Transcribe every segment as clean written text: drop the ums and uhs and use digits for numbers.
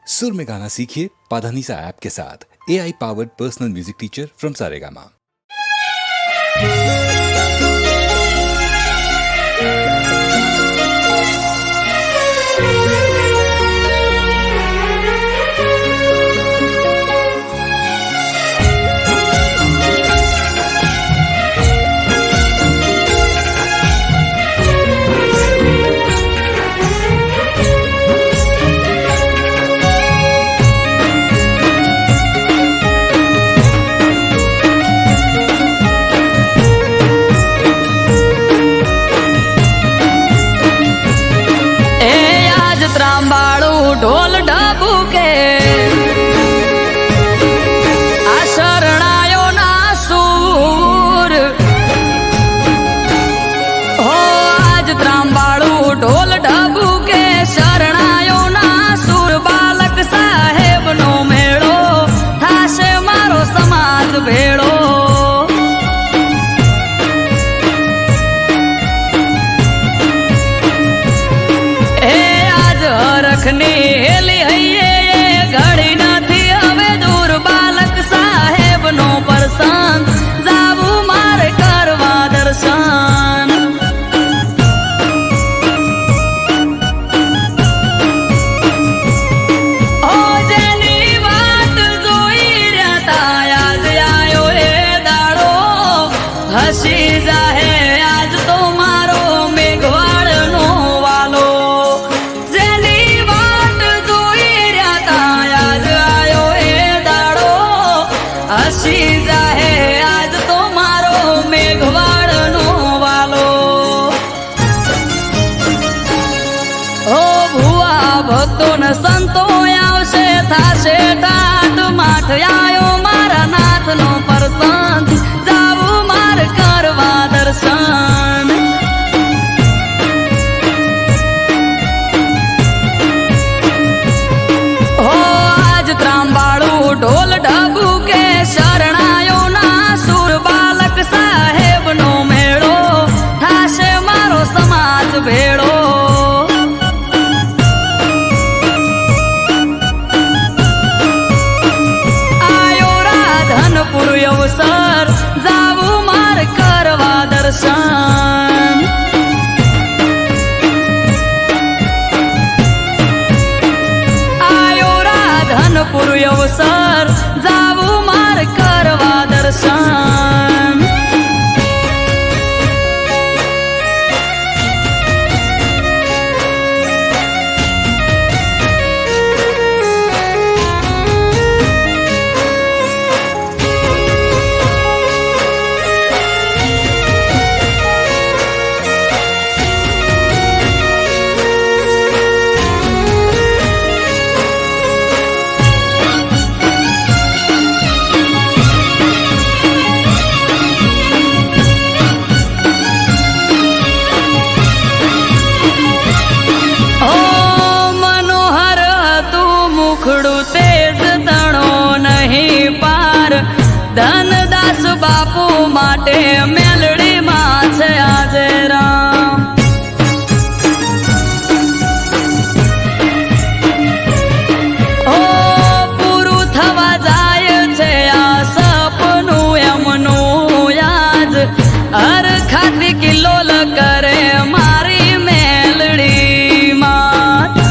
सुर में गाना सीखिए पाधानीसा ऐप के साथ। AI powered personal music teacher from Saregama. ढोल ढाबू के आ शरणायो ना सूर हो आज त्रांबाड़ू ढोल ढाबू के शरणायो ना सूर बालक साहेब नो मेड़ो थाशे मारो समाज भेड़ो रखने हेली हइये घड़ी નથી હવે દૂર બાલક સાહેબ નો પરસાન જાવું મારે કરવા દર્શન ઓ જેની વાત જોઈ રહ્યા તા આજ આયો એ દાડો હસી જાહે આજ તો મારો મેઘવાડ નો વાલો હસી જાહે આજ તો મારો મેઘવાડ નો વાલો ઓ ભુવા ભક્તો ને સંતો આવશે થાશે ઠાઠ માઠ આયો મારા નાથ નો પરસંત જાવું માર કરવા દર્શન હો આજ ત્રાંબાળું ઢોલ ઢાબુ કે શરણાયો ના સુર બાલક સાહેબ નો મેળો થાશે મારો સમાજ ભેળો આયો રાધનપુર અવસર જાવું માર કરવા દર્શન આયો રાધનપુર અવસર જાવું માર કરવા દર્શન ધનદાસ બાપુ માટે મેલડી માં છે આજે રામ ઓ પૂરું થવા જાય છે આ સપનું એમનું યાદ હર ખાતી કિલ્લોલ કરે મારી મેલડી માં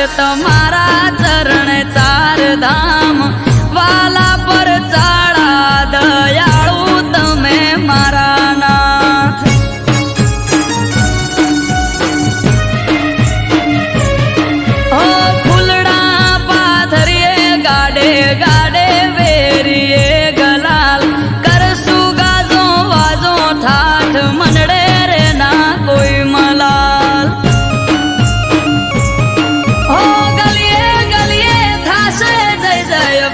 તમારા ચરણ ચાર ધામ વાલા પર ચાળા દયાળુ તમે મારા નાથ ઓ ફૂલડા પાથરીએ ગાડે ગાડે વેરીએ ગલાલ કરશું ગાજો વાજો ઠાઠ મનડે રે ના કોઈ મલાલ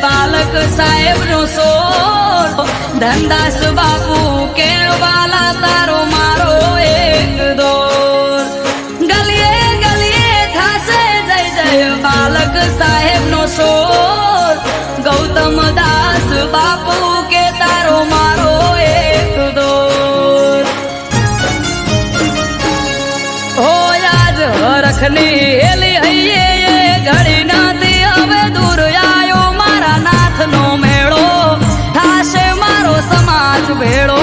બાલક સાહેબ નો સોર ધનદાસ બાપુ કે વાલા તારો મારો એક દોર ગલીએ ગલીએ થાશે જય જય બાલક સાહેબ નો સોર ગૌતમ દાસ બાપુ કે તારો મારો એક દોર હો આજ હરખની હેલી હૈયે ઘડી નાથી હવે દૂર આયો નો મેળો થાશે મારો સમાજ ભેળો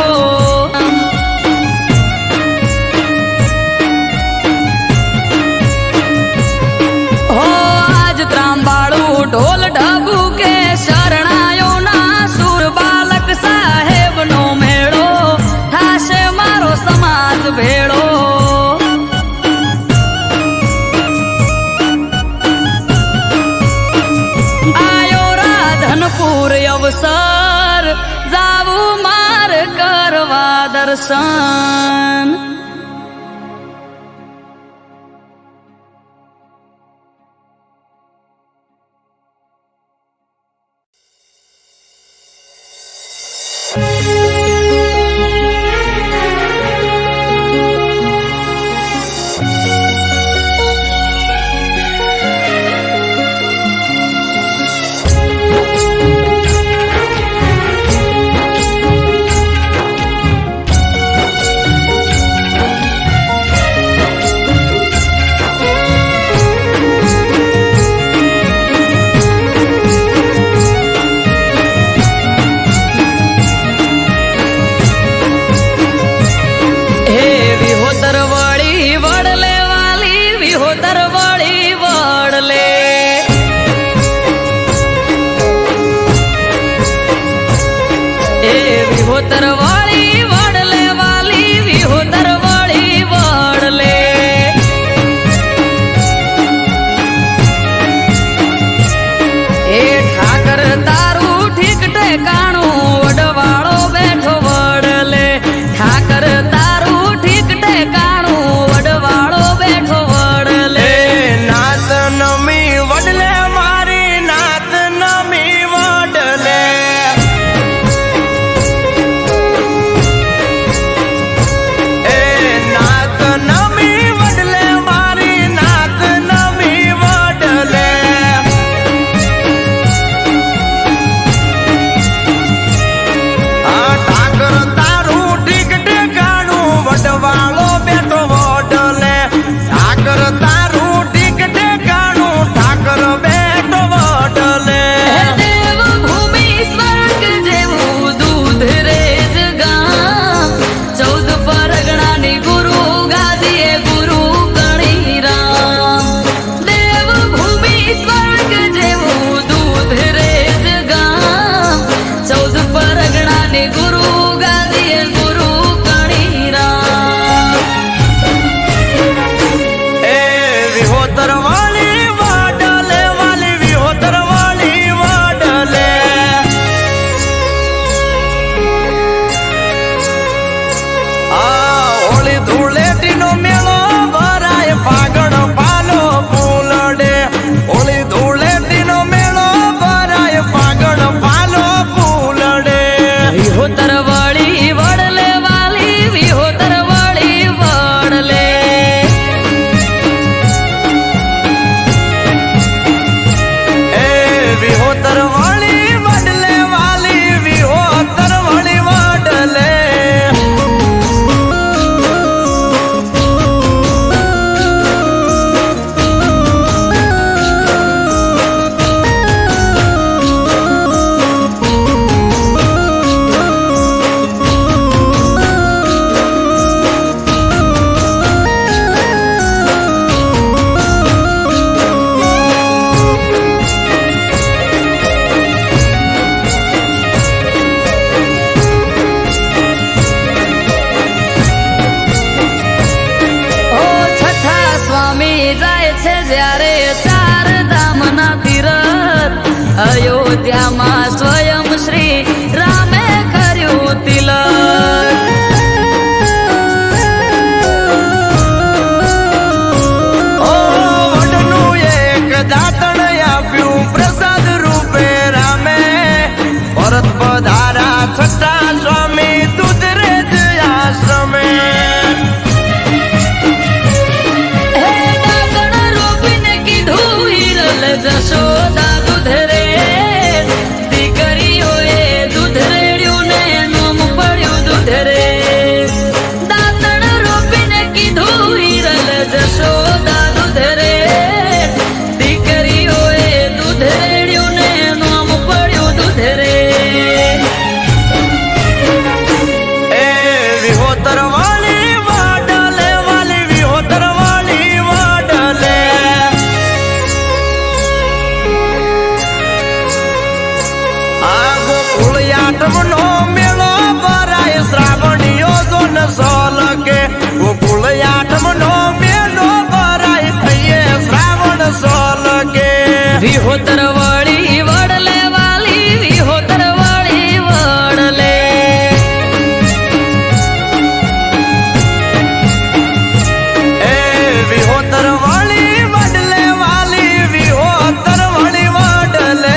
હો આજ ત્રાંબાળું ઢોલ ઢબુ કે શરણાયો ના સુર બાલક સાહેબ નો મેળો થાશે મારો સમાજ ભેળો અવસર જાવું માર કરવા દર્શન અયોધ્યામાં સ્વયં શ્રી રામે કર્યું તિલક. દાતણ આપ્યું પ્રસાદ રૂપે રામે, ભરત પધારા છઠ્ઠા સ્વામી દૂધરેજ આશ્રમે. હે દાતણ રોપીને કીધું હિરલ જશોદા દૂધરે, દીકરીઓએ દૂધ રેડ્યું ને નોમ પડ્યું દૂધરે. દાતણ રોપીને કીધું હિરલ જશોદા દૂધરે, મેળો ભરાય શ્રાવણીઓ જોન સોલકે. ગોકુળ આઠમનો મેળો ભરાય થઈએ શ્રાવણ સોલકે. વિહોતર વળી વડલે વાલી, વિહોતર વળી વડલે. એ વિહોતર વળી વડલે વાલી, વિહોતર વળી વડલે.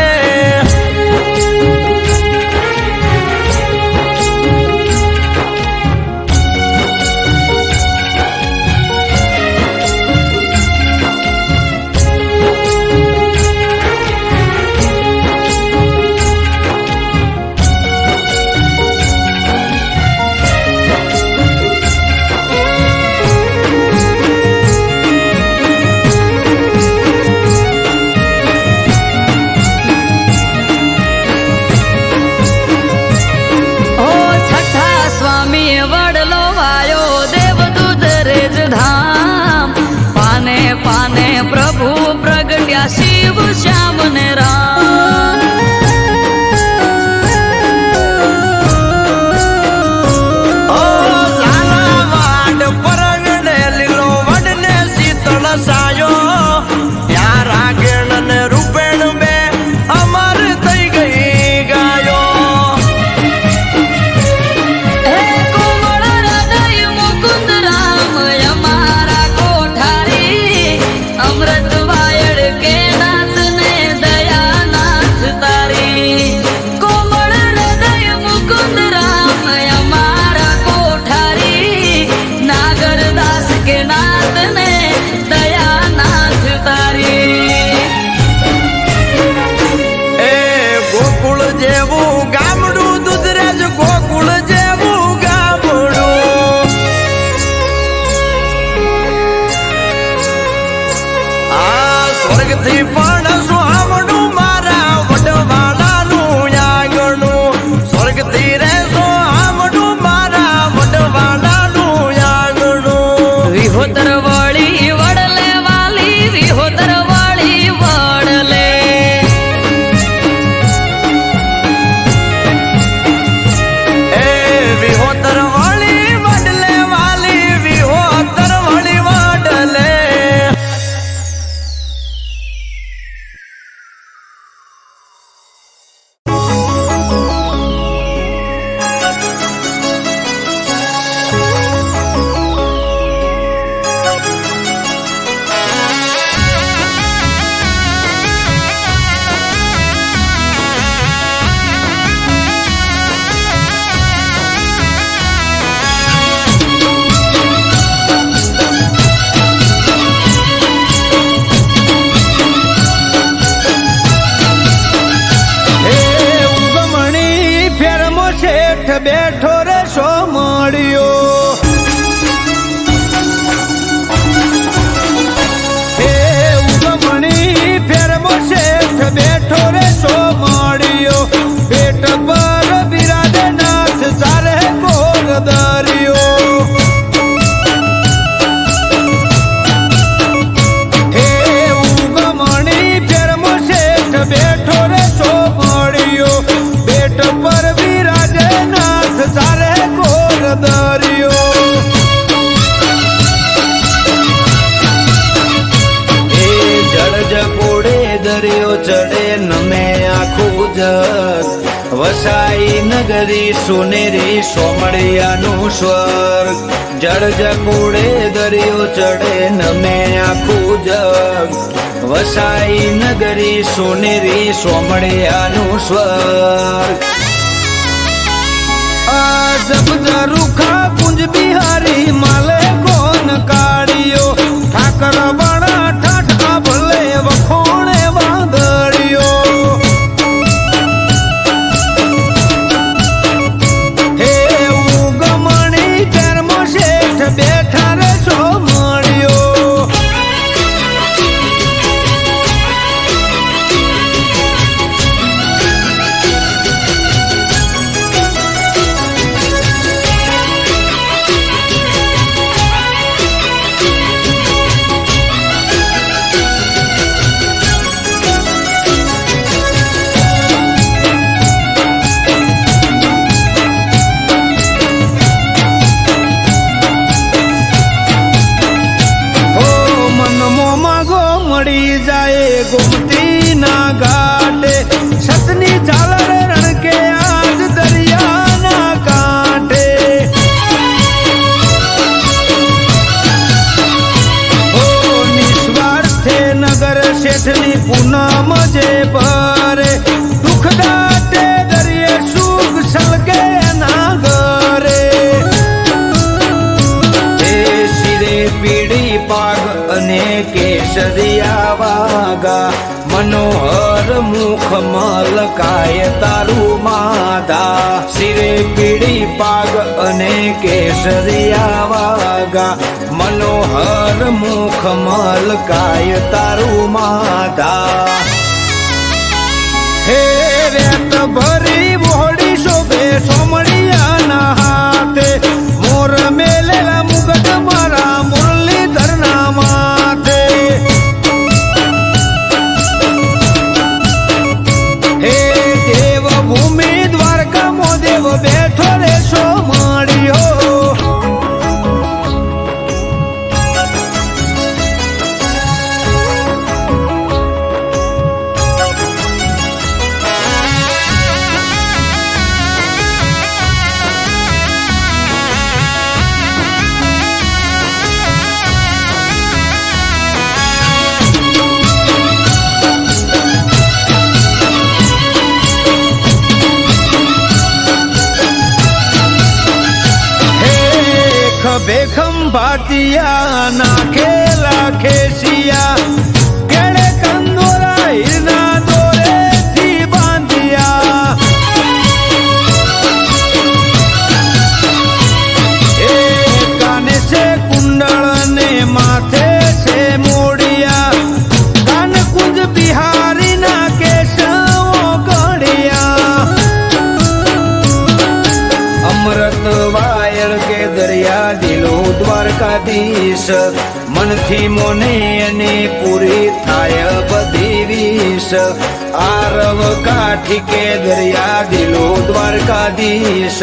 પ્રભુ પ્રગટ્યા શિવ શ્યામ ને રામ. ઓ ઝાલાવાડ પરગડે લીલો વડને શીતળ સાયો, ત્યાં રાગેણ ને રૂપેણ બે અમર થઈ ગઈ ગાયો. હે કોમળ હૃદય મુકુંદ રામ અમારા કોઠારી, અમૃત વાયડ કે નાથ ને દયાનાથ તારી. કોમળ હૃદય મુકુંદ રામ અમારા કોઠારી, નાગરદાસ કે નાથ ને દયાનાથ તારી. એ ગોકુળ જેવું ગામડું દૂધરેજ, ગોકુળ જેવું ગામડું. સ્વર્ગથી પણ સુહામણું મારા વડવાલાનું આંગણું. સ્વર્ગથી રે સુહામણું મારા વડવાલાનું આંગણું. વિહોતર વળી વડલે વાલી, વિહોતર વળી વડલે. એ વિહોતર વળી વડલે વાલી, વિહોતર વળી વડલે. બેઠો રે શો મળ્યો, હે ઉગમણી ફેરમો શેઠ બેઠો રે શો મળ્યો. પેટ પર બિરાજે નાથ સારે કોર દરિયો. હે ઉગમણી ફેરમો શેઠ બેઠો રે શો મળ્યો. પેટ પર બિરાજે નાથ સારે કોર દરિયો. એ જળ જકોડે દરિયો ચડે નમે વસાઈ નગરી સોનેરી સોમળિયાનું સ્વર્ગ જળ જકુડે દરિયો ચડે નમે આખું જગ વસાઈ નગરી સોનેરી સોમળિયાનું સ્વર્ગ જબ રૂખા કુંજ બિહારી માલે કોન કાળિયો ઠાકર બડા ઠાઠા ભલે વખોણે વાદળિયો હે ઉગમણી કર્મ શેઠ બેઠા રે સોમળિયો गोमती ना घाटे छतनी झालर रण के आज दरिया ना कांठे ओ निस्वार्थे नगर शेठनी पूनम जे भरे दुख दाटे दरिये सुख सलगे ना घरे शिरे पीड़ी पाग अने केसरिया वागा मनोहर मुख मलकाय तारू माधा शिरे पीड़ी पाग अने केसरिया वागा मनोहर मुख मलकाय तारू माधा हे रेत भरी वोड़ी शोभे सोमड़िया ना हाथे मोर मेलेला मुगट मारा मुरलीधर ना माथे हे देव भूमि द्वारका मो देव बैठो रे सोमड़ियो बेखम भाटिया नाखेला खेसिया केड़े कंदोरा हिरना दोरे थी बांधिया ए काने से कुंडल ने माथे से मोड़िया कान कुंज बिहारी ना केशवो गढ़िया अमृत वायर के दरिया दिलो द्वारकाधीश मनथी मोने अने पूरी थाय बधी वीस आरव काठी के दरिया दिलो द्वारकाधीश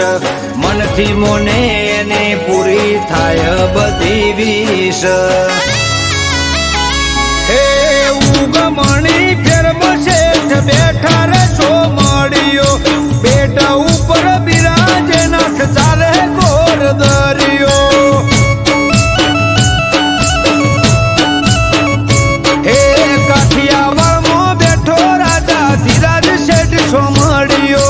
मनथी मोने अने पूरी थाय बधी वीस हे उगमणी फेर बसेठ बैठा रे सोमड़ियो बेटा ऊपर बिराजे नाथ चाले गोर दरियो हे काठियावाड़ मो बैठो राजा धीराज सेठ सोमड़ियो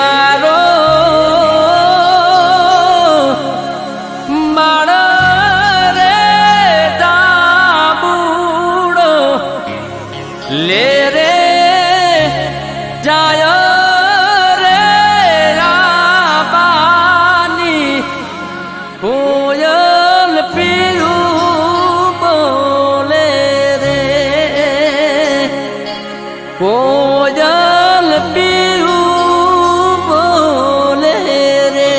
મારો બાળ રે દાબુડો લે રે જાય રે રાબાની કોયલ પીયું બોલે રે કોયલ પીયું બોલે રે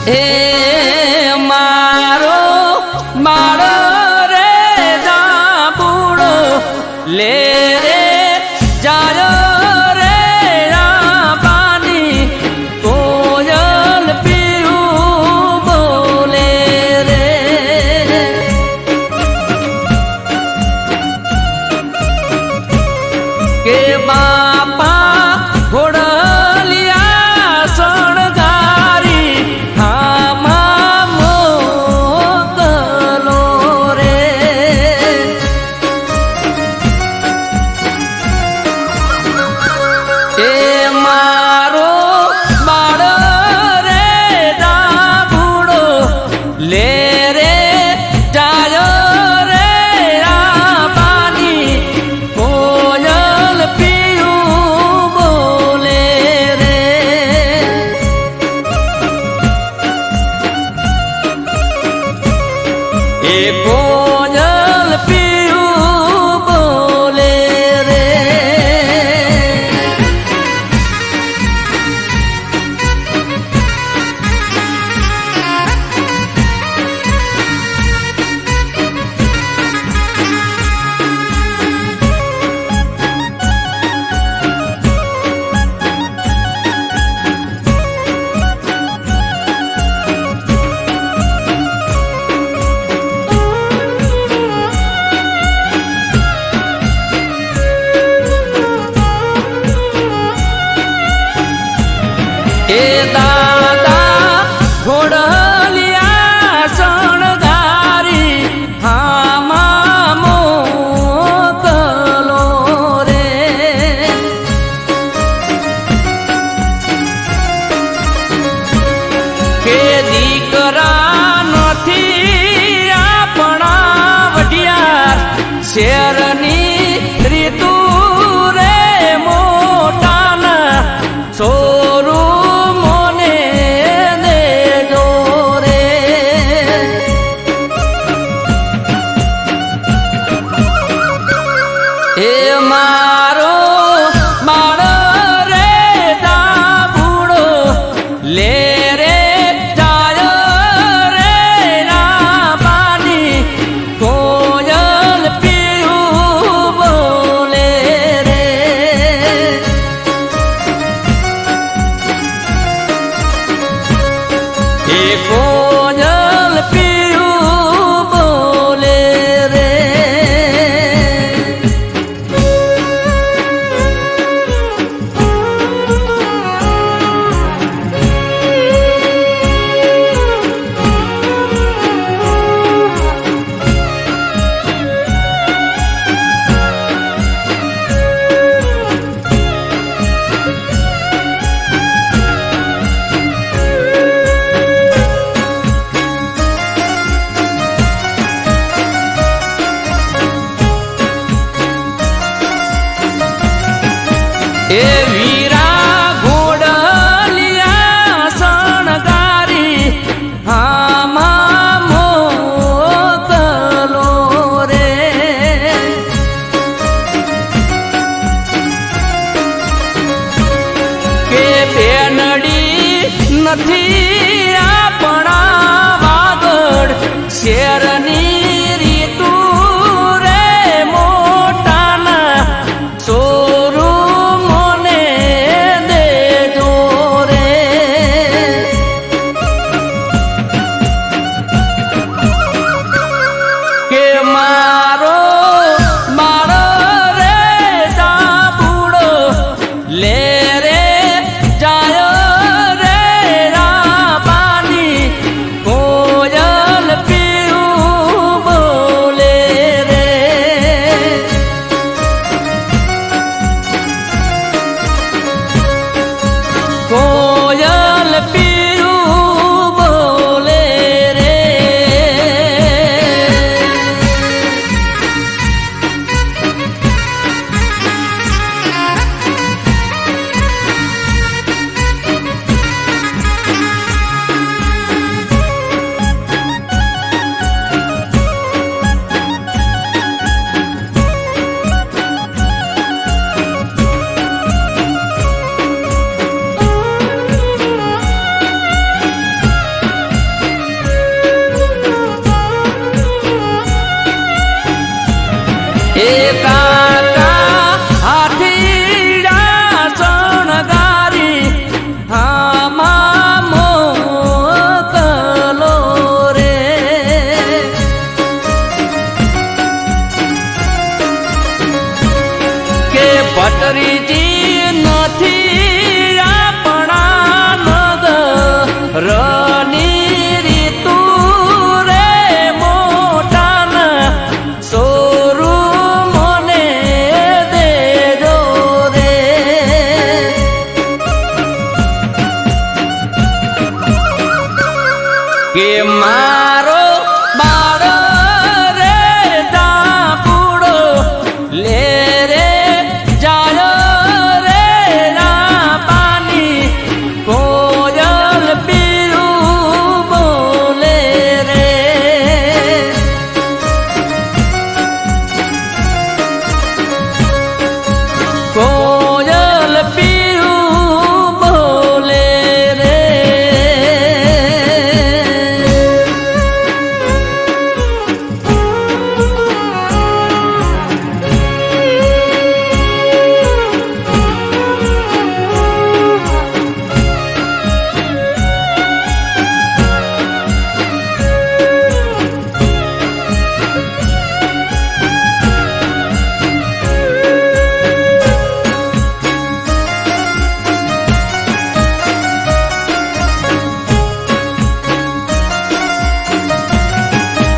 એ મારો મારો રે દાબુડો લે રે જાય રે રાબાની કોયલ પીયું બોલે રે કે બાપા ઘોડલિયા શણગારી લે રે જાય રે રાબાની કોયલ પીયું બોલે રે એ કોયલ પીયું બોલે રે એ દાદા ઘોડલિયા શણગારી હામાં મોકલો રે કે દીકરા નથી આપણા વઢિયાર શેરની રીતુ રે મોટાના સોરું મોને દેજો રે એ મારો મારો રે દાબુડો લે રે જાય રે રાબાની કોયલ પીયું બોલે રે એ કોયલ પીયું બોલે રે એ વીરા ઘોડલિયા શણગારી હામાં મોકલો રે કે બેનડી નથી આપણા વાગડ શેરની રીતુ રે મોટાના કે મારો બાળ રે દાપુડો લે રે જાય રે રાબાની કોયલ પીરું બોલે રે કોયલ પીરું બોલે રે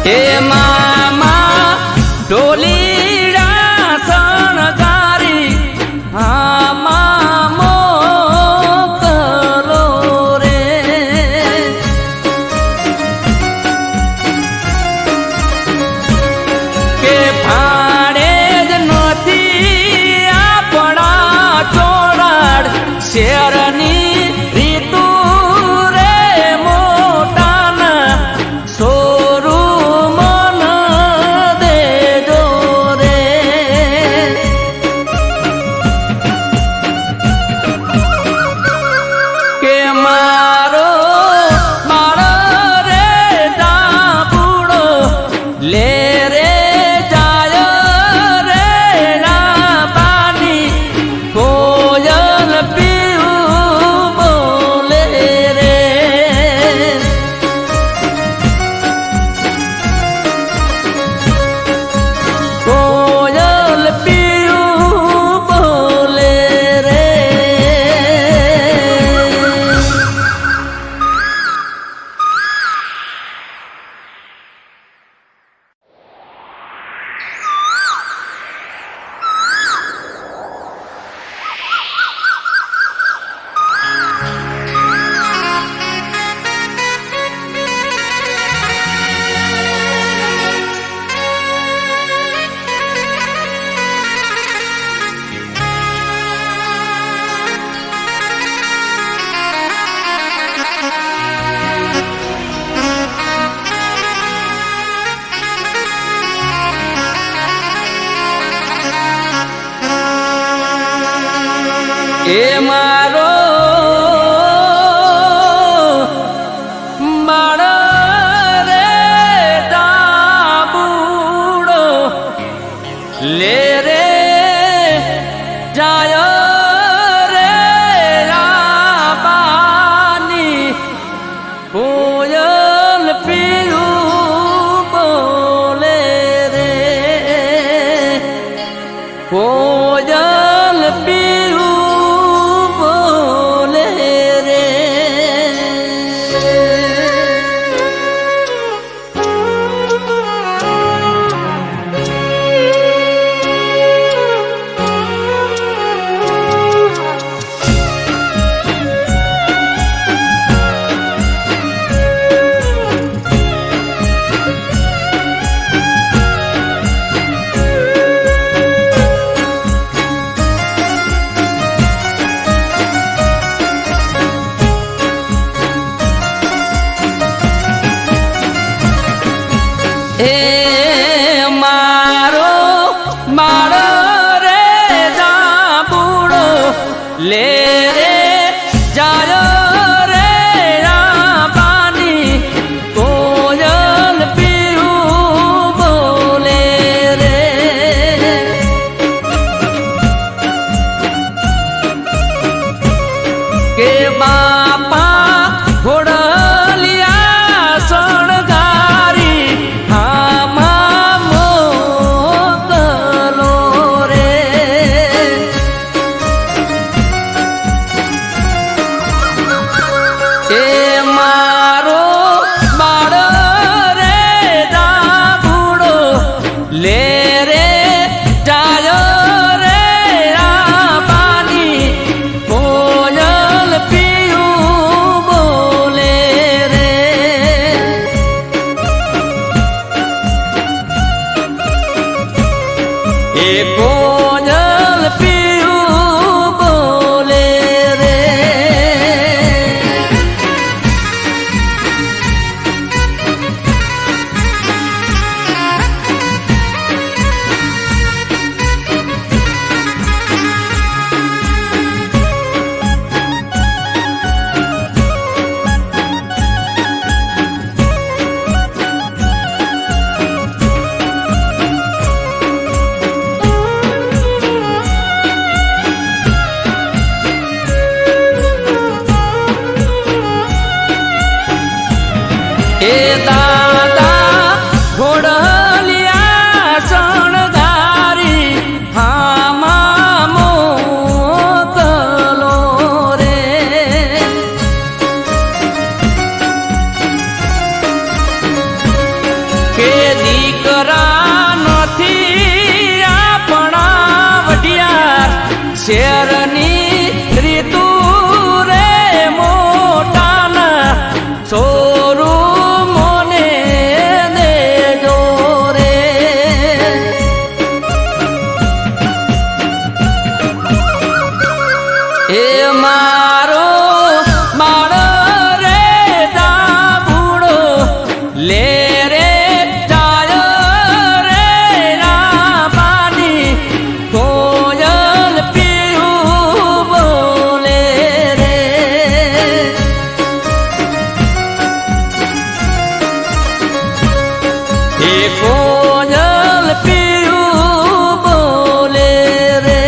હે મામા ઢોલીડા શણગારી હા મોકલો રે કે ભાડે જ નથી આપણા ચોરાડ શેરની રીતુ રે મોટાના લે રે જાય રે રાબાની કોયલ પીવું બોલે રે કોયલ પીવું બોલે રે એ મારો બાળ રે દાબુડો લે રે જાય રે રાબાની કોયલ પીરું બોલે રે કોયલ પીરું હે મારો બાળ રે દાબુડો લે રે જાય રે રાબાની કોયલ પીરું બોલે રે કે બાપા ઘોડલિયા શણગારી લે રે જાય રે રાબાની કોયલ પીયું બોલે રે કોજલ પીયું બોલે રે એ દાદા ઘોડલિયા શણગારી હામાં મોકલો રે કે દીકરા નથી આપણા વઢિયાર શેરની રીતુ રે મોટાના સોરું મોને દેજો રે એ મારો માળો રે દાબુડો લે રે ચાય રે રાબાની કોયલ પીયું બોલે રે એ કોજલ પીયું બોલે રે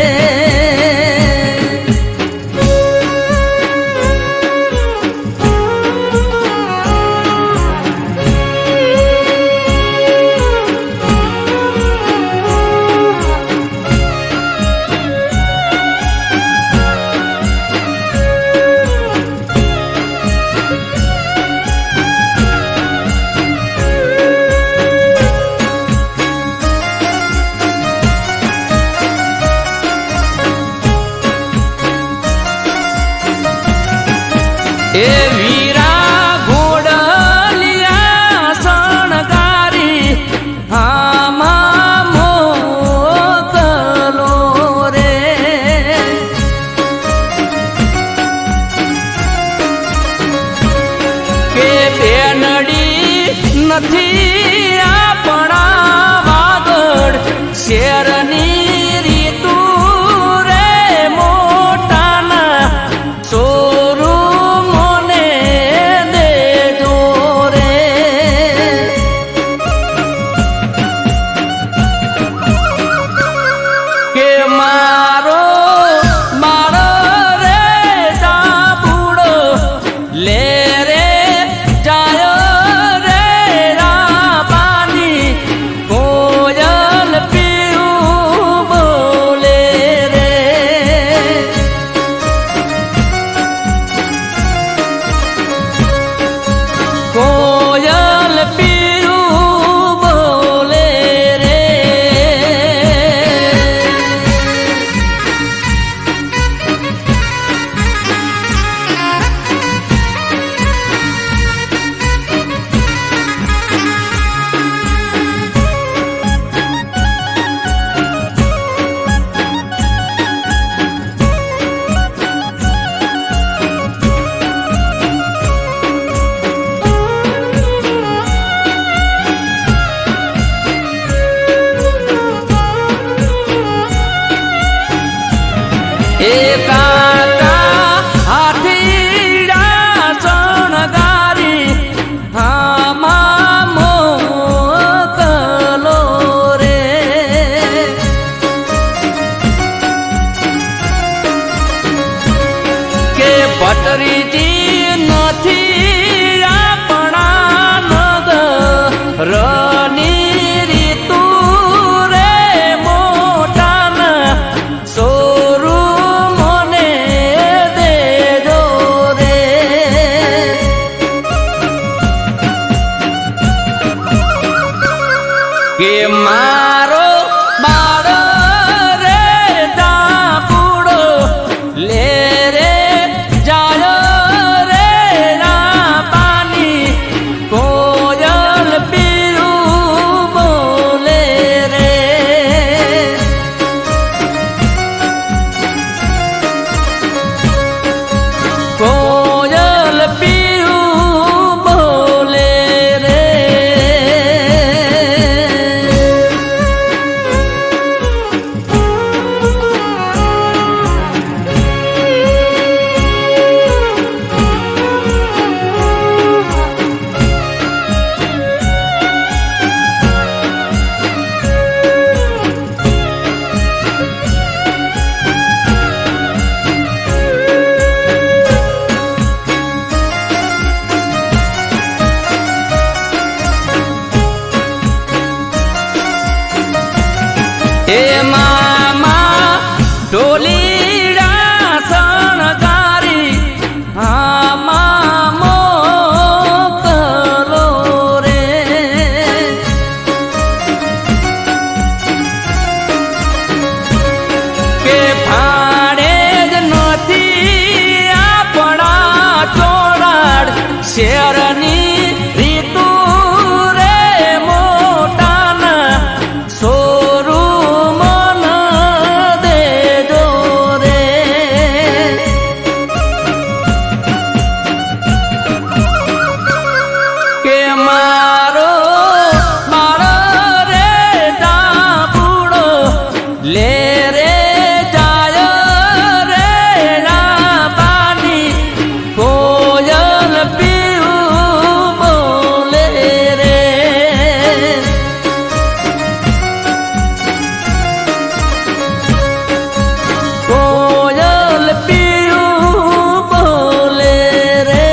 એ વીરા ઘોડલિયા શણગારી હામાં મોકલો રે કે બેનડી નથી આપણા વાગડ શેરની રીતુ રે મોટાના સોરું મોને દેજો રે કે મારો મારો રે દાબુડો લે રે જાય રે રાબાની કોયલ પીયું બોલે રે કોયલ પીયું બોલે રે એ કાકા હાથીડા શણગારી હામાં મોકલો રે કે પટરીજી નથી આપણા નગરની રીતુ રે મોટાના સોરું મોને એ મામા ઢોલી રાસણ તારી આમાં મોકલો રે કે ભાડે જ નથી આપણા ચોરાડ શેરની રીતુ રે મોટાના શોરૂમ દેજો રે કે મારો રે ડાબુડો લે રે જાય રે રાબાની કોયલ પીવું બોલે રે કોયલ પીવું બોલે રે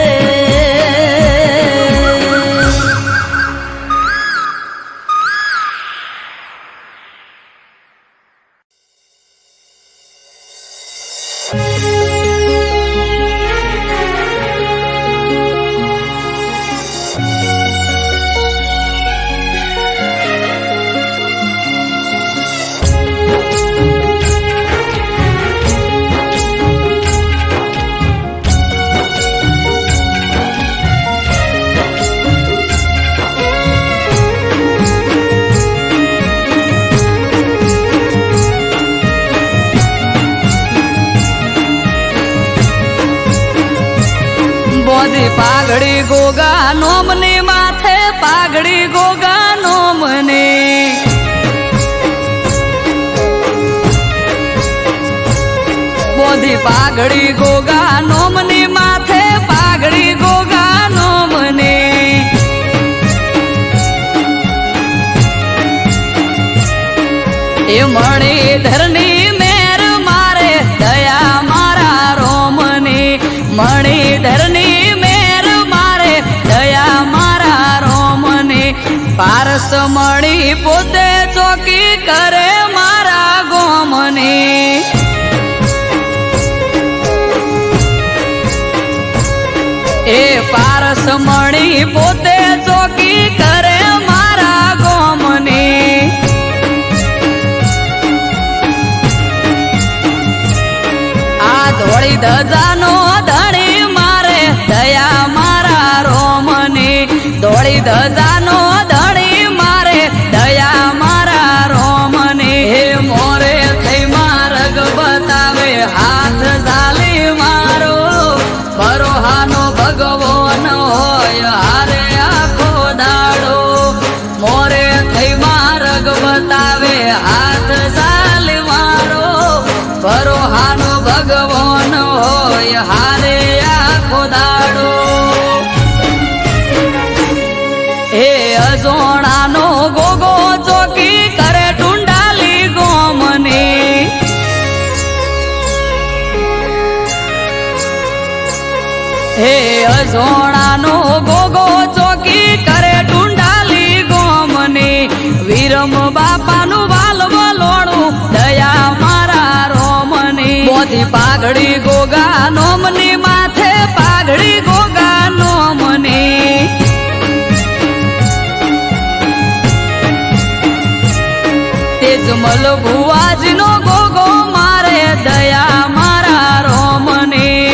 બોધી પાઘડી ગોગા નોમની માથે પાઘડી ગોગા નોમની બોધી પાઘડી ગોગા નોમની માથે પાઘડી ગોગા નોમની એ મણી ધરની મેર મારે દયા મારા રોમની મણી ધરની મેર મારે દયા મારા રોમની પારસ મણી પોતે ચોકી કરે મારા ગોમની એ પારસ મણી પોતે ચોકી કરે મારા ગોમની આ ધોળી ધજાનો ધણી મારે દયા મારા રોમની ધોળી ધજાનો ધણી મારે દયા મારા રોમની હે મોરે થઈ માર્ગ બતાવે હાથ ઝાલી મારો ભરોહાનો ભગવાન હોય હારે આખો દાડો મોરે થઈ માર્ગ બતાવે હાથ ઝાલી મારો ભરોહાનો ભગવાન હોય હારે આખો દાડો હે અજોણાનો ગોગો ચોકી કરે ટુંડાલી ગોમની હે અજોણાનો ગોગો ચોકી કરે ટુંડાલી ગોમની વીરમ બાપાનું વાલવલોણું દયા મારા રોમની બોધી પાઘડી ગોગા નોમની માથે પાઘડી ગોગા નોમની તેજમલ ભુવાજીનો ગોગો મારે દયા મારા રોમની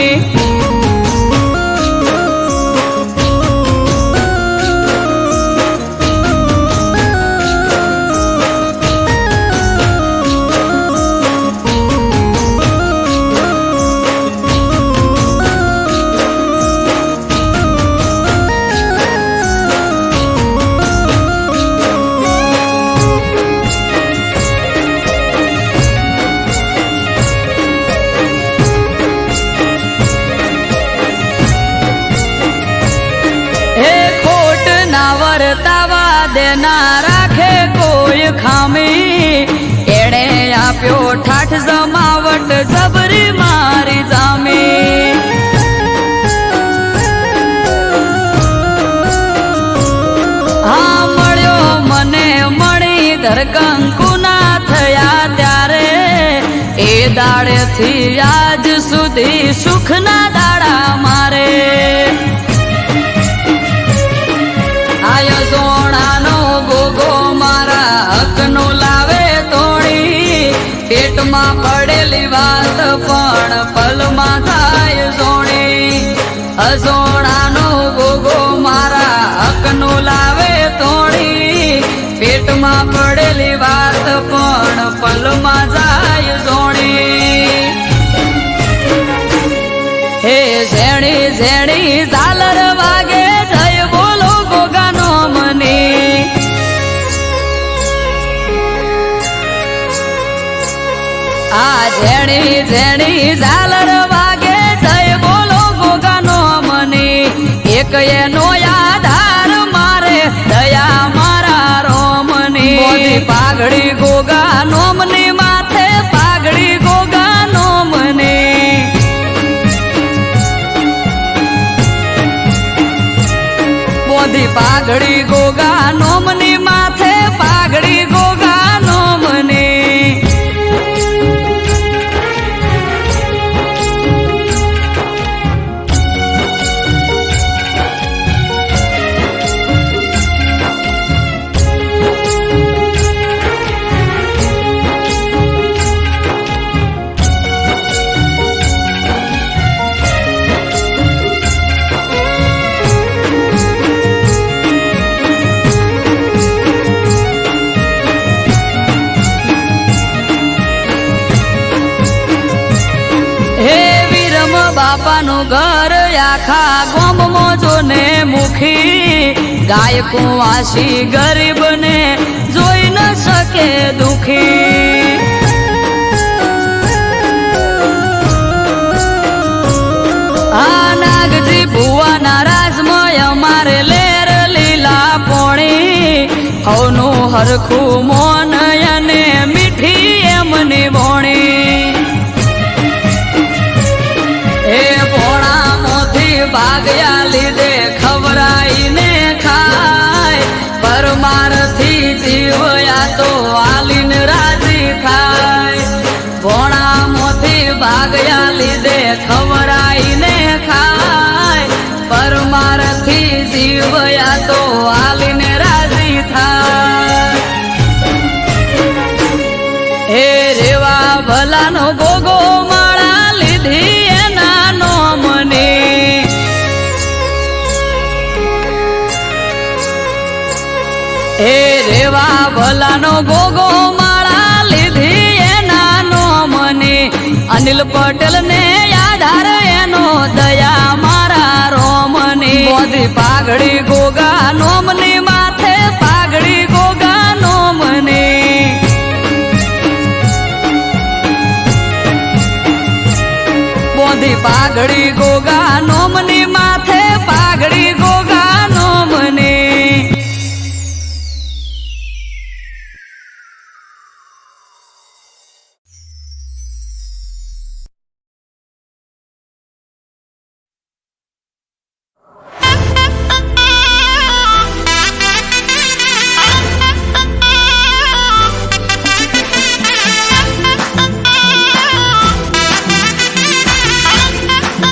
વર્તાવા દેના રાખે કોઈ ખામી એણે આપ્યો ઠાઠ જમાવટ જબરી મારી જામી હા મળ્યો મને મણી ધર કંકુના થયા દાડેથી આજ સુધી સુખના દાડા મારે આય સોનાનો ગોગો મારા હકનો લાવે તોડી પેટમાં પડેલી વાત પણ પલમાં થાય સોણી અસોણાનો ગોગો મારા હકનો લાવે તોડી પેટમાં પડેલી વાત પણ પલમાં જાય સોણી હે ઝેણી ઝેણી ઝાલર વાગે જય બોલો ગોગાનો મને આ ઝેણી ઝેણી ઝાલર વાગે જય બોલો ગોગાનો મને એક એનો આધાર મારે દયા મારા રોમની મોદી પાઘડી ગોગા નોમની માથે પાઘડી ગોગા નોમને મોદી પાઘડી ગોગા નોમની માથે પાઘડી ગોગા નોમને બાપાનું ઘર આખા ગોમમાં જોને મુખી ગાયકો વાસી ગરીબને જોઈ ન શકે દુખી આ નાગજી ભુવાના રાજમય અમારે લેર લીલા પોણી હવનું હરખું મોન અને મીઠી એમની બોણી હે ભોણા મોથી ભાગ્યા લીધે ખવરાઈને ખાય પરમારથી જીવયા તો આલીન રાજી થાય ભોણા મોથી ભાગ્યા લીધે ખવરાઈને ખાય પરમારથી જીવયા તો આલીન રાજી થાય હે રેવા ભલાનો ગોગો માળા લીધી હે રેવા ભલાનો ગોગો માળા લીધી એના નો મને અનિલ પટેલ ને આધાર એનો દયા મારા રોમની મોદી પાઘડી ગોગા નોમની માથે પાઘડી ગોગા નોમની મોદી પાઘડી ગોગા નોમની માથે પાઘડી ગોગા નોમની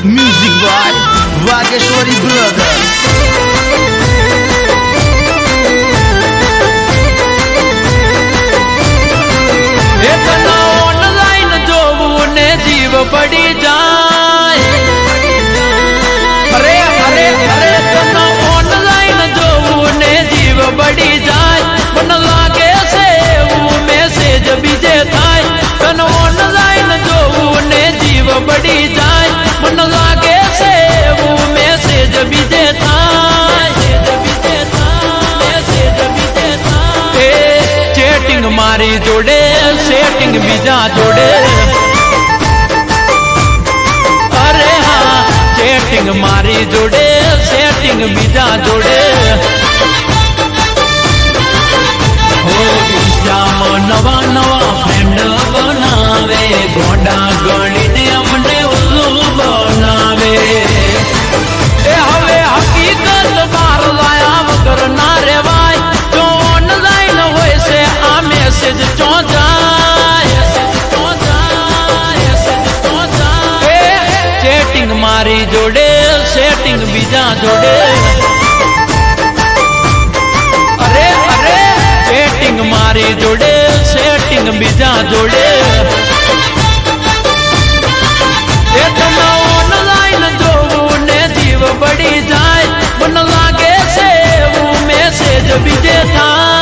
Music by Vageshwari Brothers. એક ઓનલાઈન જોવું ને જીવ પડી જાય અરે અરે અરે તને ઓનલાઈન જોવું ને જીવ પડી જાય મને લાગે છે એવું મેસેજ બીજે થાય તને ઓનલાઈન જોવું ને જીવ પડી જાય મને લાગે છે એવું મેસેજ બીજે થાય ચેટિંગ મારી જોડે સેટિંગ બીજા જોડે અરે હા ચેટિંગ મારી જોડે સેટિંગ બીજા જોડે હો ઇન્સ્ટામાં નવા નવા ફ્રેન્ડ બનાવે ગોડા ગણીને અમને ઉલ્લુ બનાવે એ હવે હકીકત બાર લાયા વગર ના રેવાય જો ઓનલાઈન હોય છે આ મેસેજ ચો જાય બીજા જોડે અરે અરે સેટિંગ મારી જોડે સેટિંગ બીજા જોડે એ તને ઓનલાઈન જોવું ને જીવ પડી જાય મને લાગે છે એવું મેસેજ બીજે થાય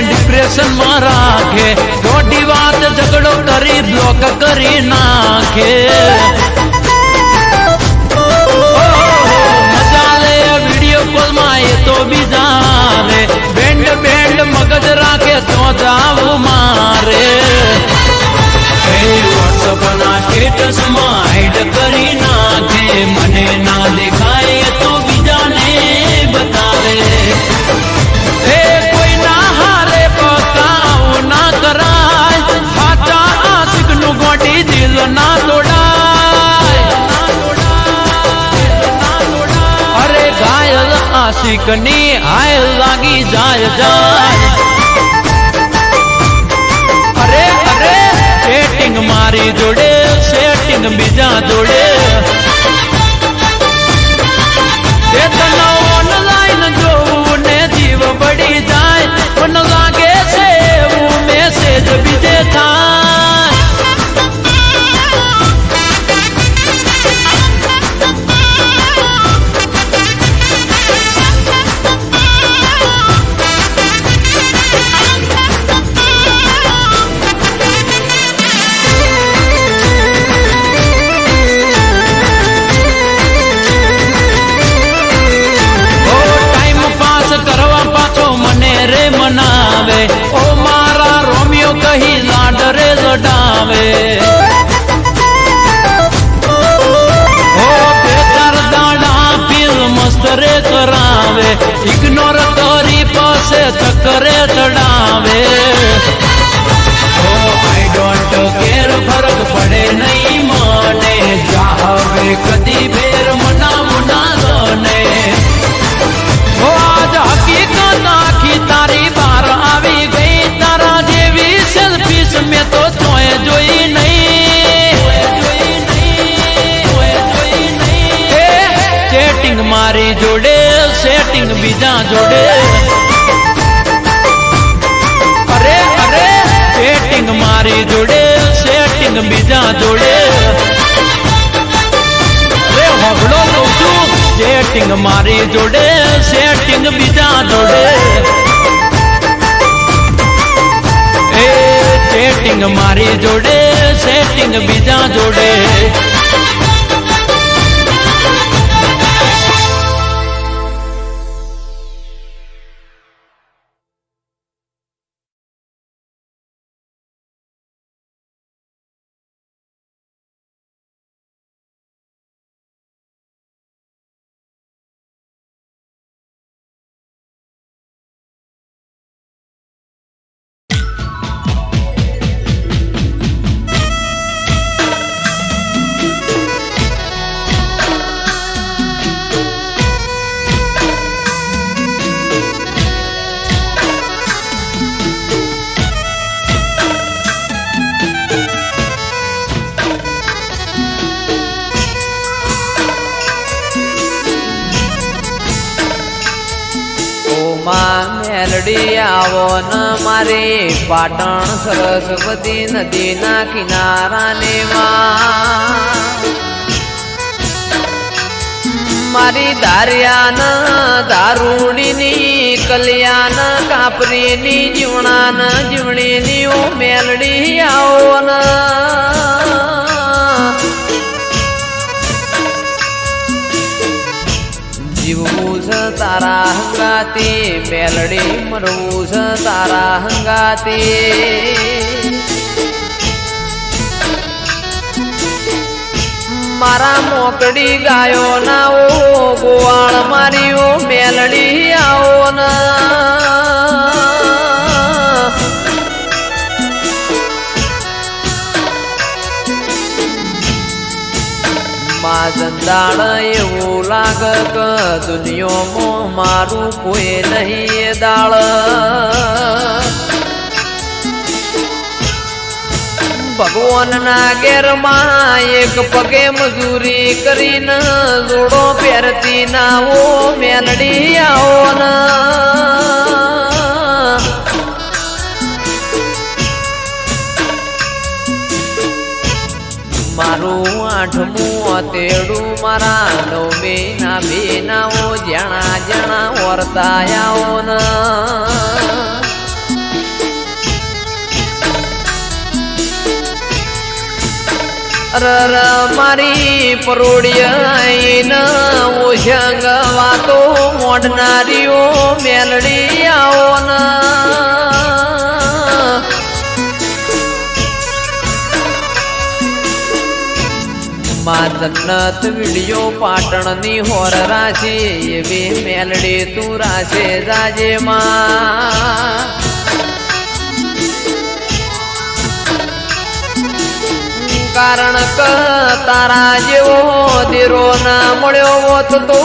ડિપ્રેશન માં રાખે દોઢી વાત ઝઘડો કરી બ્લોક કરી નાખે મજા લે વિડીયો કોલ માં એ તો બીજા રે બેન્ડ બેન્ડ મગજ રાખે તો જાવું મારે વોટ્સઅપ ના સ્ટેટસ માં હાઈડ કરી નાખે મને ના દેખાય તો બીજાને બતાવે ના તોડાય અરે ઘાયલ આશિક ની હાયલ લાગી જાય જાય અરે અરે સેટિંગ મારી જોડે સેટિંગ બીજા જોડે તને ઓનલાઈન જોવું ને જીવ પડી જાય મને લાગે છે એવું મેસેજ બીજે થાય મનાવે ઓ મારા રોમિયો કહી લાડ રે લડાવે ઓ બેકાર દાડા ફિલ મસ્ત રે કરાવે ઇગ્નોર કરી પાસે ચક્કરે ચડાવે ઓ આઈ ડોન્ટ કેર ફરક પડે નહીં મને જાવે કદી ફેર મનાવું ના ને ઓ આજ હકીકત આખી તારી બાર આવી ગઈ તારા જેવી સેલ્ફીસ મેં તો જોઈ નહીં સેટિંગ મારી જોડે સેટિંગ બીજા જોડે અરે અરે સેટિંગ મારી જોડે સેટિંગ બીજા જોડે હગડો કહું છું સેટિંગ મારી જોડે સેટિંગ બીજા જોડે એ સેટિંગ મારી જોડે સેટિંગ બીજા જોડે મેલડી આવો ન મારે પાટણ સરસ્વતી નદીના કિનારાને મારી દારિયાન દારૂડીની કલ્યાણ કાપરીની જીવણાન જીવણીની ઓ મેલડી આવો ન જીવવું છે તારા હંગાતી મેલડી મરવું છે તારા હંગાતી મારા મોકડી ગાયો ના ઓ ગોવાળ મારી ઓ મેલડી આવો ના દાડ એવું લાગ કે દુનિયામાં મારું કોઈ નહીં એ દાળ ભગવાનના ઘેરમાં એક પગે મજૂરી કરીને જોડો પહેરતી ના ઓ મેલડી આવો મારું આઠમું તેડું મારા નવમી ના બેનાઓ જણા જણા વર્તાયાઓ ન રર મારી પરોડિયા ઓશંગ વાતો મોડનારીઓ મેલડી આવો ન માં જન્નત વિડિયો પાટણની હોર રાશી એવી મેલડી તું રાશે જાજે માં કારણ કે તારા જેવો દીરો ના મળ્યો હોત તો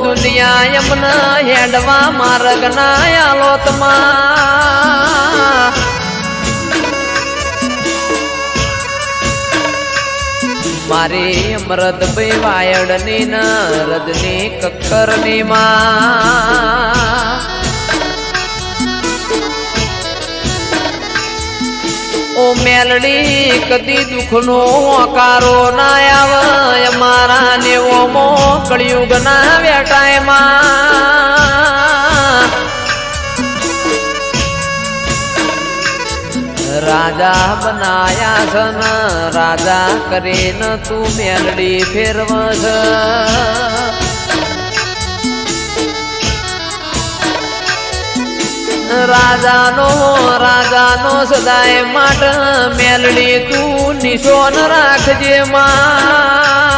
દુનિયા એમના હેડવા માર્ગ ના આલોતમાં મારી અમૃતભાઈ વાયડની ન રજની કક્કરની માં ઓ મેલડી કદી દુઃખનો આકારો ના આવે મારા નેવો મો કળિયુગ ના વેટાયમાં રાજા બનાયા છન રાજા કરીને તું મેલડી ફેરવશ રાજાનો સદાય માટ મેલડી તું નિશોન રાખજે માં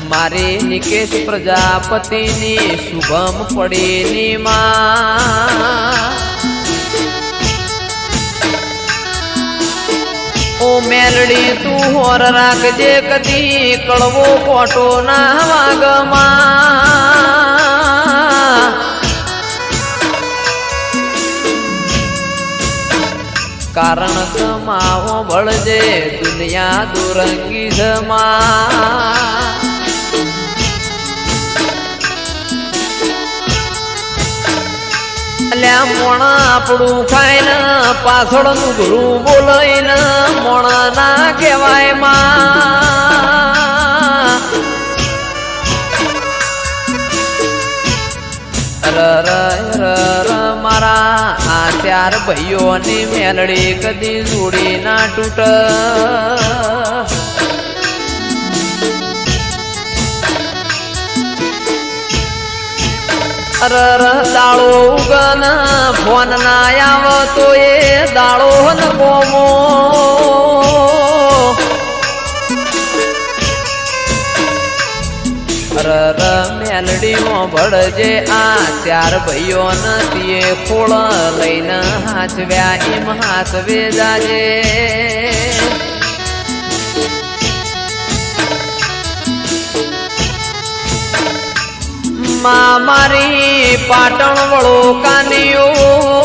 મારી નિકેશ પ્રજાપતિની શુભમ પડીની માં ઓ મેલડી તું હોર રાખજે કદી કળવો કોટો ના વાગમાં કારણ કમાવો બળજે દુનિયા દુરંગી જમા મોણા આપણું ખાઈને પાછળનું ઘરું બોલાઈને મોણા ના કહેવાય માં મારા આ ચાર ભાઈઓની મેલડી કદી જોડી ના તૂટ દાળો ઉગન ફોન ના આવતો એ દાળો ન ગોમો મેલડીઓ ભળજે આ ચાર ભાઈઓ નથી ખોળ લઈને હાચવ્યા એમ હાચવે જાજે મારી પાટણ વળો કાનીઓ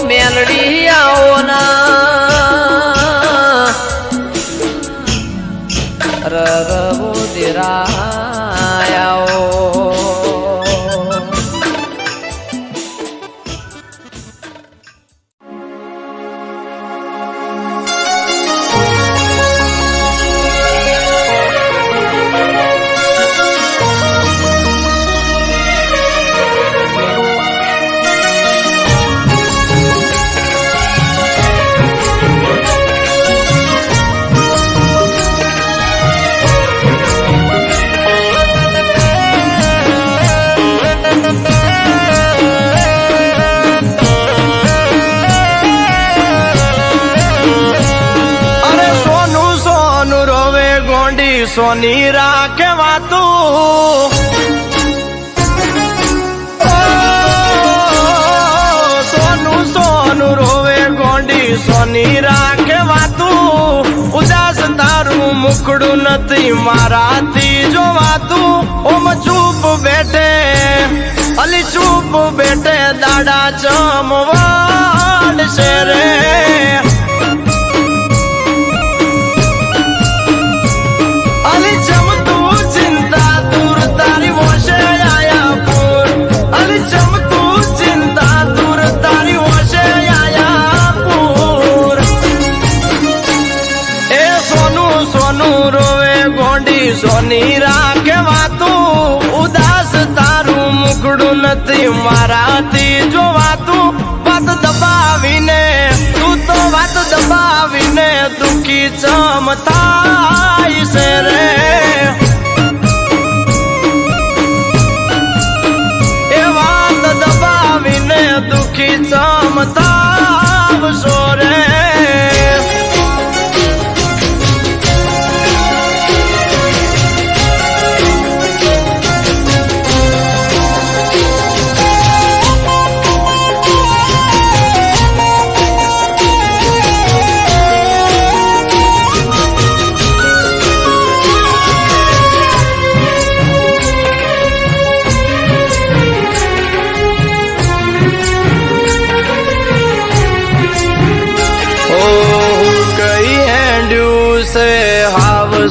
મેલડી આવો ના રવો દેરાયાઓ સોની રાખે વાતું સોનું સોનું રોવે ગોંડી સોની રાખે વાતું ઉજાળ મુખડું નથી મારાથી જોવાતું ઓમ ચૂપ બેઠે અલી ચૂપ બેઠે દાડા ચમવાડશે રે અલી ચમતું ચિંતા દૂર તારી વોશે આયા પૂર અલી ચમતું ચિંતા દૂર તારી વોશે આયા પૂર એ સોનું સોનું રોવે ગોંડી સોની રાખે વાતું ઉદાસ તારું મુખડું નથી મારાથી જોવાતું વાત દબાવીને તું તો વાત દબાવીને દુખી ચમ થાય છે રે એ વાત દબાવીને દુખી ચમ થાવશો રે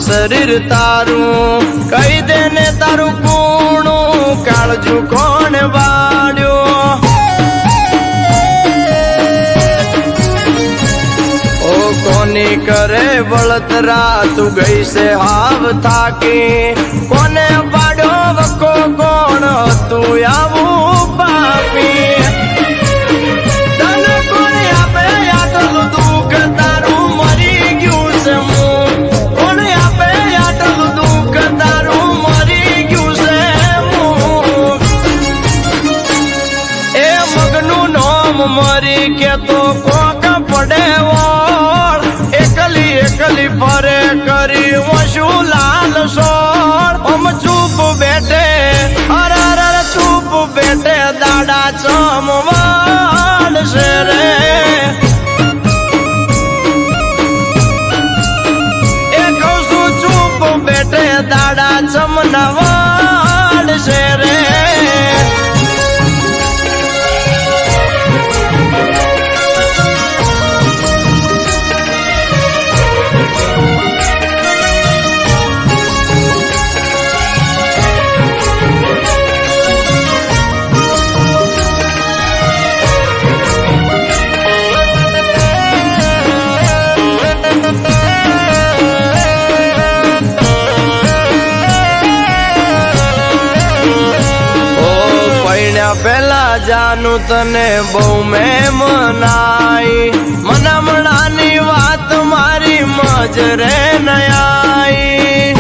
શરીર તારું કહી દે ને તારું કૂણું કાળજું કોણ વાળ્યો ઓ કોની કરે બળતરા તું ગઈ છે હાવ થાકી કોને પાડ્યો વકો કોણ તું આવું પાપી તને કોને આપે આટલું દુઃખ તારું મરી ગયું છે મરી કે તો કોક પડે વળ એકલી એકલી ફરે કરી વશું લાલ સોળ ઓમ ચૂપ બેઠે અરે ચૂપ બેઠે દાડા ચમવાડ છે રે એ કહું છું ચૂપ બેઠે દાડા ચમનાવાડ છે રે પેલા જાનું તને બહુ મેં મનાઈ મનામણાની વાત મારી મજરે નયાઈ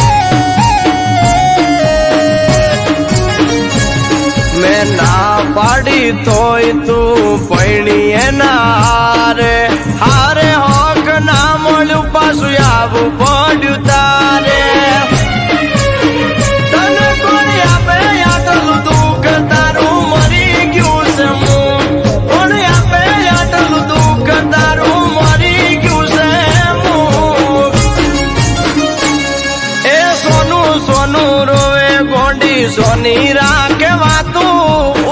મેં ના પાડી તોય તું પૈણી એના હારે હારે હોક ના મળ્યું પાછું આવું પડ્યું તારે તને કોઈ આપે આટલું દુઃખ તારું મરી ગયું છે કોણ આપે આટલું દુઃખ તારું મરી ગયું છે એ સોનું સોનું રોવે ગોંડી સોની રાખે વાતું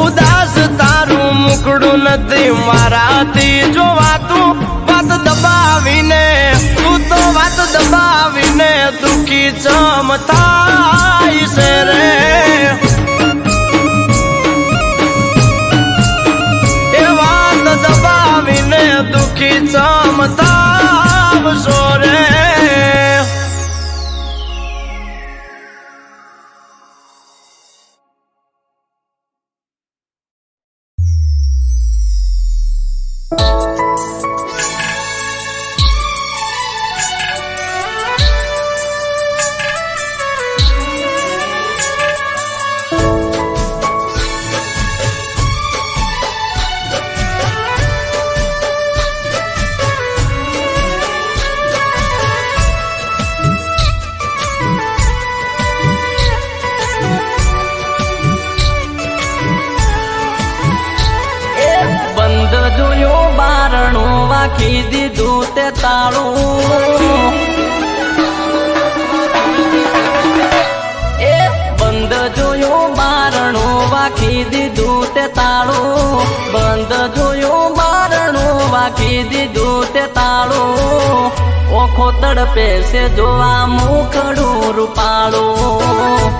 ઉદાસ તારું મુખડું નથી મારાથી જોવાતું વાત દબાવીને તું તો વાત દબાવીને દુખી ચમ થાય છે રે એ વાત દબાવીને દુખી ચમ થાવશો રે નાખી દીધું તે તાળું બંધ જોયું બારણું વાખી દીધું તે તાળું બંધ જોયું બારણું વાખી દીધું તે તાળું ઓખો તડપે છે જોવા મુખડું રૂપાળું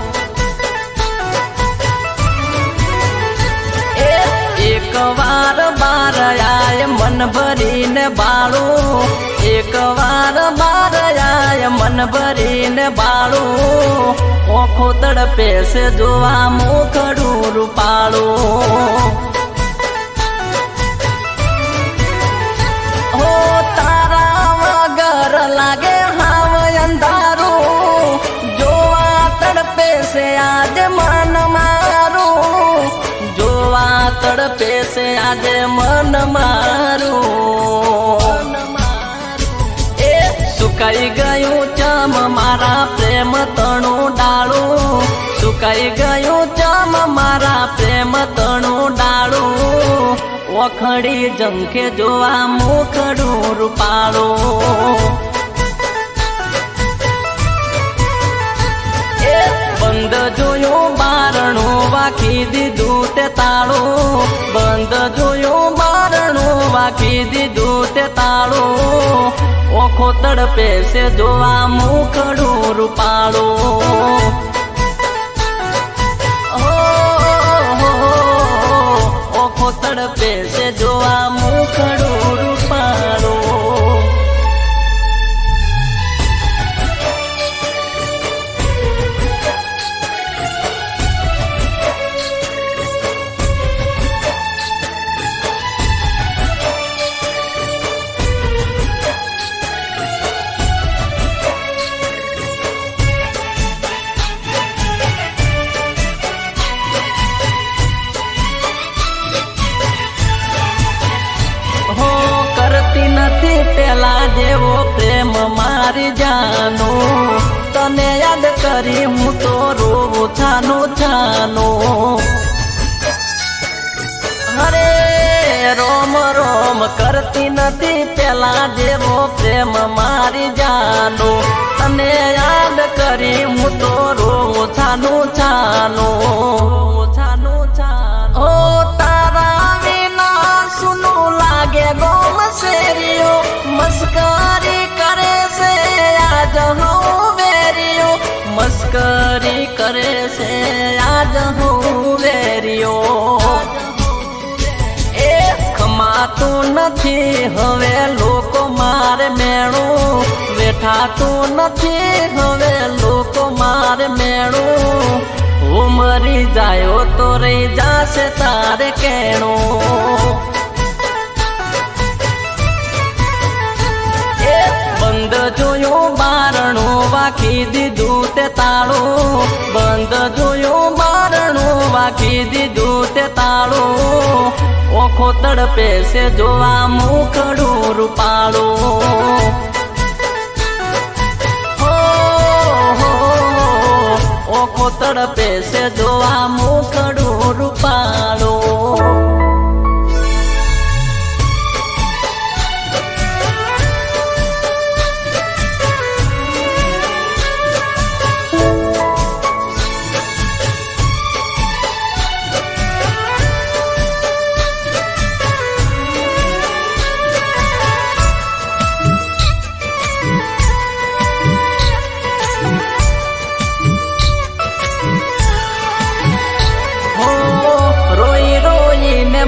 એક વાર બાર આય મન ભરીને બાળું એક વાર બાર આય મન ભરીને બાળું ઓખો તડપે છે જોવા મુખડું રૂપાળું હો તારા વગર લાગે હાવ અંધારું જોવા તડપે છે આજે મન મારું જોવા તડપે છે આજે મન મારું એ સુકાઈ ગયું ચમ મારા પ્રેમ તણું ડાળું સુકાઈ ગયું ચમ મારા પ્રેમ તણું ડાળું ઓખડી જંખે જોવા મુખડું રૂપાળું બંધ જોયું બારણું વાખી દીધું તે તાળું બંધ જોયું બારણું વાખી દીધું તે તાળું ઓખો તડપે છે જોવા મુખડું રૂપાળું ઓખો તડપે છે જોવા મુખડું રૂપાળું નથી પેલા જેવો પ્રેમ મારી જાનું તને યાદ કરી હું તો રોવું છાનું છાનું અરે રોમ રોમ કરતી નથી પેલા જેવો પ્રેમ મારી જાનું તને યાદ કરી હું તો રોવું છાનું છાનું છાનું છાનું ઓ તારા વિના સુનું લાગે ગોમ શેરીઓ મસ્કરી કરે છે આજ હું વેરીઓ મસ્કરી કરે છે આજ હું વેરીઓ એ ખમાતું નથી હવે લોકો મારે મેળું વેઠાતું નથી હવે લોકો મારે મેળું હું મરી જાયો તો રહી જાશે તારે કેણું બંધ જોયું બારણું વાખી દીધું તે તાળું બંધ જોયું બારણું વાખી દીધું તે તાળું ઓખો તડપે છે જોવા મુખડું રૂપાળું ઓખો તડપે છે જોવા મુખડું રૂપાળું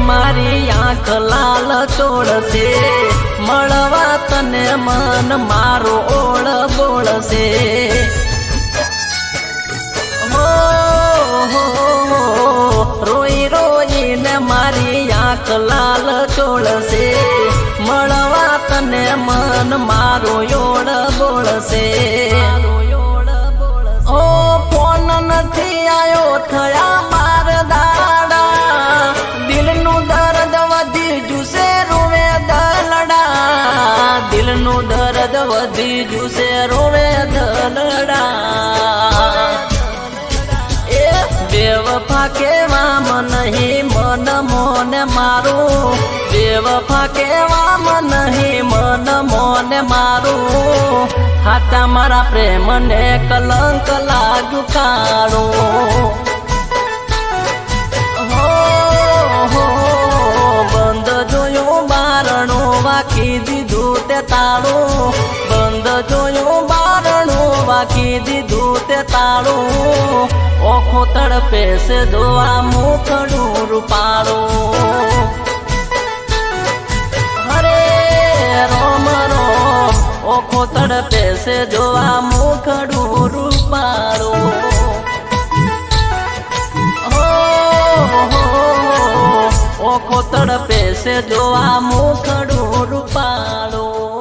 મારી આંખ લાલ ચોળશે મળવા તને મન મારો ઓળ બોળશે રોઈ રોઈને મારી આંખ લાલ ચોળશે મળવા તને મન મારો ઓળ બોળશે ઓ ફોન નથી આયો થયા બાર દાડા દિલનું દર્દ વધી જુસે રોવે દલડા દિલનું દર્દ વધી જુસે રોવે દલડા એ બેવફા કેવામાં નહીં મન મોને મારું બેવફા કેવામાં નહીં મન મોને મારું હાથા મારા પ્રેમને કલંક લાગ્યું કાળું. બંધ જોયું બારણું વાકી દીધું તે તાળું. બંધ જોયું બારણું વાકી દીધું તે તાળું. ઓખો તડપે છે દોવા મુખડું રૂપાળું. હરે રોમ રોમ ઓખો તડપે છે જોવા મુખડું રૂપાળું. ઓખો તડપે છે જોવા મુખડું રૂપાળું.